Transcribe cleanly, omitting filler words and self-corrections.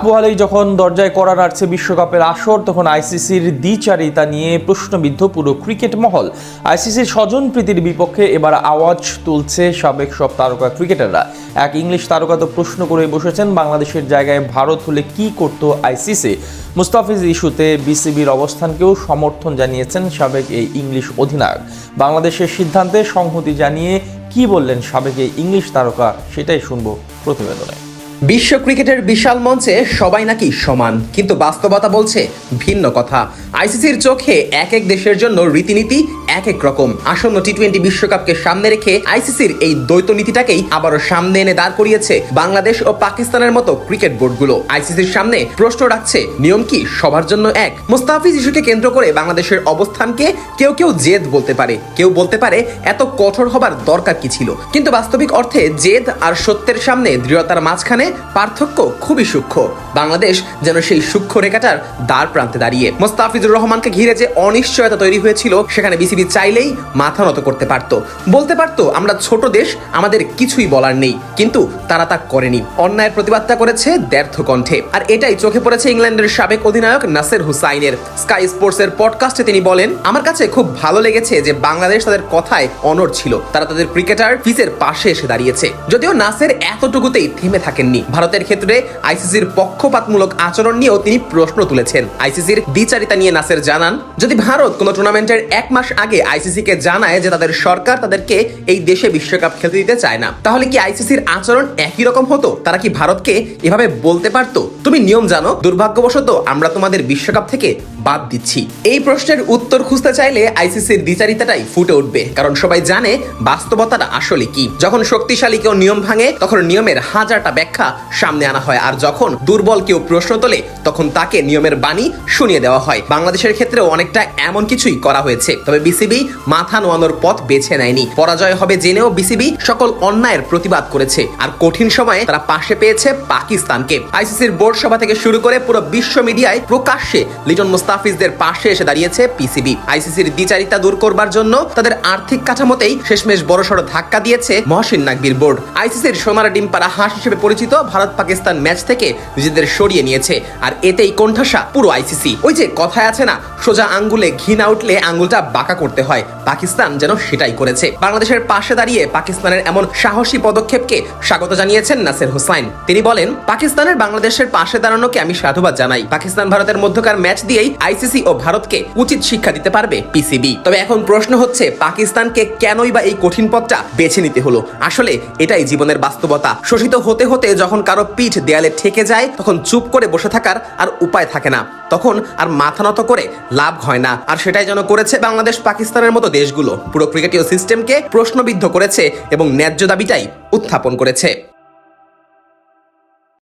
বলেই যখন দরজায় কড়া নাড়ছে বিশ্বকাপের আসর, তখন আইসিসির দ্বিচারিতা নিয়ে প্রশ্নবিদ্ধ পুরো ক্রিকেট মহল। আইসিসির স্বজনপ্রীতির বিপক্ষে এবার আওয়াজ তুলছে সাবেক সব তারকা ক্রিকেটাররা। এক ইংলিশ তারকা তো প্রশ্ন করে বসেছেন, বাংলাদেশের জায়গায় ভারত হলে কি করত আইসিসি। মুস্তাফিজ ইস্যুতে বিসিবির অবস্থানকেও সমর্থন জানিয়েছেন সাবেক এই ইংলিশ অধিনায়ক। বাংলাদেশের সিদ্ধান্তে সংহতি জানিয়ে কি বললেন সাবেক এই ইংলিশ তারকা, সেটাই শুনবো প্রতিবেদনে। বিশ্ব ক্রিকেটের বিশাল মঞ্চে সবাই নাকি সমান, কিন্তু বাস্তবতা বলছে ভিন্ন কথা। আইসিসির চোখে এক এক দেশের জন্য রীতিনীতি এক এক রকম। আসন্ন টি-20 বিশ্বকাপকে সামনে রেখে আইসিসির এই দ্বৈত নীতিটাকেই আবারও সামনে এনে দাঁড় করিয়েছে বাংলাদেশ ও পাকিস্তানের মতো ক্রিকেট বোর্ডগুলো। আইসিসির সামনে প্রশ্ন রাখছে, নিয়ম কি সবার জন্য এক? মুস্তাফিজ ইস্যুকে কেন্দ্র করে বাংলাদেশের অবস্থানকে কেউ কেউ জেদ বলতে পারে, কেউ বলতে পারে এত কঠোর হবার দরকার কি ছিল। কিন্তু বাস্তবিক অর্থে জেদ আর সত্যের সামনে দৃঢ়তার মাঝখানে পার্থক্য খুবই সূক্ষ্ম। বাংলাদেশ যেন সেই সূক্ষ্ম রেখাটার দ্বার প্রান্তে দাঁড়িয়ে। মুস্তাফিজুর রহমানকে ঘিরে যে অনিশ্চয়তা তৈরি হয়েছিল, সেখানে বিসিবি চাইলেই মাথা নত করতে পারত, বলতে পারতো আমরা ছোট দেশ, আমাদের কিছুই বলার নেই। কিন্তু তারা তা করেনি, অন্যায়ের প্রতিবাদটা করেছে দ্ব্যর্থ কণ্ঠে। আর এটাই চোখে পড়েছে ইংল্যান্ডের সাবেক অধিনায়ক নাসের হুসাইনের। স্কাই স্পোর্টস এর পডকাস্টে তিনি বলেন, আমার কাছে খুব ভালো লেগেছে যে বাংলাদেশ তাদের কথায় অনড় ছিল, তারা তাদের ক্রিকেটার ফিসের পাশে এসে দাঁড়িয়েছে। যদিও নাসের এতটুকুতেই থেমে থাকেননি, ভারতের ক্ষেত্রে আইসিসির পক্ষপাতমূলক আচরণ নিয়েও তিনি প্রশ্ন তুলেছেন। আইসিসির দ্বিচারিতা নিয়ে নাসের জানান, যদি ভারত কোনো টুর্নামেন্টের 1 মাস আগে আইসিসিকে জানায় যে তাদের সরকার তাদেরকে এই দেশে বিশ্বকাপ খেলতে দিতে চায় না, তাহলে কি আইসিসির আচরণ একই রকম হতো? তারা কি ভারতকে এভাবে বলতে পারতো, তুমি নিয়ম জানো, দুর্ভাগ্যবশত আমরা তোমাদের বিশ্বকাপ থেকে বাদ দিচ্ছি? এই প্রশ্নের উত্তর খুঁজতে চাইলে আইসিসির দ্বিচারিতাটাই ফুটে উঠবে, কারণ সবাই জানে বাস্তবতাটা আসলে কি। যখন শক্তিশালী কেউ নিয়ম ভাঙে, তখন নিয়মের হাজারটা ব্যাখ্যা সামনে আনা হয়, আর যখন দুর্বল কেউ প্রশ্ন তোলে, তখন তাকে নিয়মের বাণী শুনিয়ে দেওয়া হয়। বাংলাদেশের ক্ষেত্রেও অনেকটা এমন কিছুই করা হয়েছে। তবে বিসিবি মাথা নোয়ানোর পথ বেছে নেয়নি। পরাজয় হবে জেনেও বিসিবি সকল অন্যায়ের প্রতিবাদ করেছে, আর কঠিন সময়ে তারা পাশে পেয়েছে পাকিস্তানকে। আইসিসির বোর্ড সভা থেকে শুরু করে পুরো বিশ্ব মিডিয়ায় প্রকাশ্যে লিটন মুস্তাফিজদের পাশে এসে দাঁড়িয়েছে পিসিবি। আইসিসির দ্বিচারিতা দূর করবার জন্য তাদের আর্থিক কাঠামোতেই শেষমেশ বড়সড় ধাক্কা দিয়েছে মহসিন নাকবির বোর্ড। আইসিসির সোনার ডিম পাড়া হাঁস হিসেবে পরিচিত ভারত পাকিস্তান ম্যাচ থেকে নিজেদের সরিয়ে নিয়েছে, আর এতেই কোণঠাসা পুরো আইসিসি। ওই যে কথায় আছে না, সোজা আঙ্গুলে ঘি না উঠলে আঙ্গুলটা বাঁকা করতে হয়, পাকিস্তান যেন সেটাই করেছে। বাংলাদেশের পাশে দাঁড়িয়ে পাকিস্তানের এমন সাহসী পদক্ষেপকে স্বাগত জানিয়েছেন নাসের হুসাইন। তিনি বলেন, পাকিস্তানের বাংলাদেশের পাশে দাঁড়ানোকে আমি সাধুবাদ জানাই। পাকিস্তান ভারতের মধ্যকার ম্যাচ দিয়েই আইসিসি ও ভারতকে উচিত শিক্ষা দিতে পারবে পিসিবি। তবে এখন প্রশ্ন হচ্ছে, পাকিস্তানকে কেনই বা এই কঠিন পথটা বেছে নিতে হলো? আসলে এটাই জীবনের বাস্তবতা। শোষিত হতে হতে যখন কারো পিঠ দেয়ালে ঠেকে যায়, তখন চুপ করে বসে থাকার আর উপায় থাকে না, তখন আর মাথা নত করে লাভ হয় না। আর সেটাই যেন করেছে বাংলাদেশ পাকিস্তানের মতো দেশগুলো। পুরো ক্রিকেটীয় সিস্টেমকে প্রশ্নবিদ্ধ করেছে এবং ন্যায্য দাবিটাই উত্থাপন করেছে।